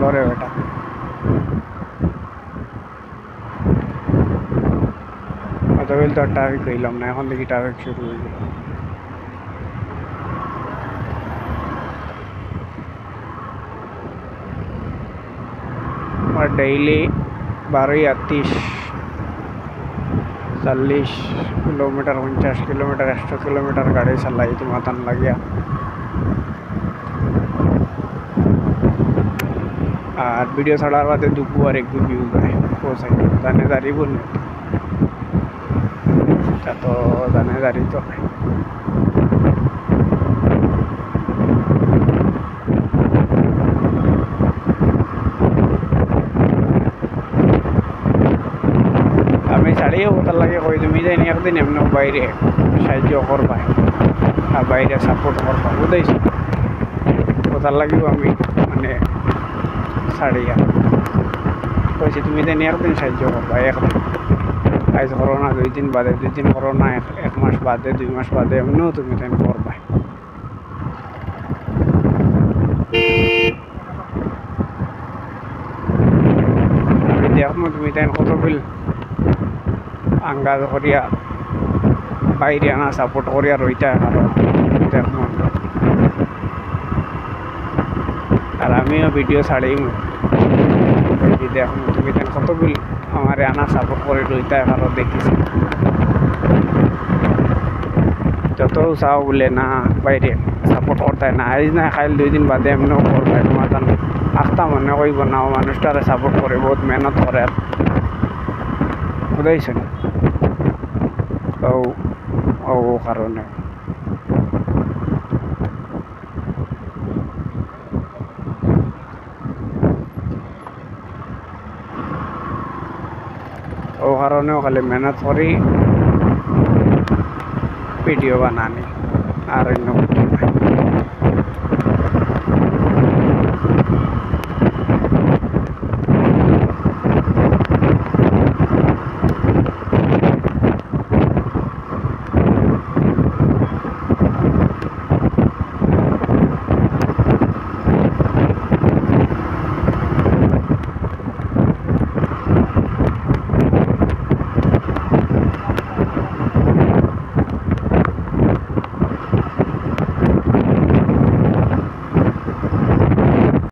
করলো রে বেটা। অতবেল তো ট্রাফিক হইলাম না, এখন দেখি ট্রাফিক শুরু হয়ে গেল। और डेली 12-30 40 किलोमीटर 50 किलोमीटर 100 किलोमीटर गाड़ी चलाई तो मातन लग गया। और वीडियो छड़ार बाद दुखू और एक दो व्यूज आए वो सही दानेदारी बोलने तो दानेदारी तो আমি ছাড়িয়ে ওটার লাগে কই তুমি যাই একদিন এমনি বাইরে সাহায্য করবা আর বাইরে সাপোর্ট করবা বুঝাইছি ওটার লাগেও আমি মানে ছাড়িয়া কইছি তুমি যাই একদিন সাহায্য করবা একদিন আজ করো না 2 দিন বাদে 2 দিন করো না 1 মাস বাদে 2 মাস বাদে এমনিও তুমি তাই করবা। আমি দেখো তুমি তাই কত বিল আঙ্গাজ করিয়া বাইরে আনা সাপোর্ট করিয়া রইতা কারণ দেখো আর আমিও ভিডিও ছাড়িম দেখো তুমি তাই কত বিল আমার আনা সাপোর্ট করে রইতা কারণ দেখিছি যত চাও বলে না বাইরে সাপোর্ট করতে না আজ না খাইল 2 দিন বাদে এমনিও করবে তোমার আখতা মনে কইব না মানুষটারে সাপোর্ট করে বহুত মেহনত করে বুঝাইছেন ও কারণে ও কারণেও খালি মেহনত করি ভিডিও বানানি আর অন্য কিছু নাই।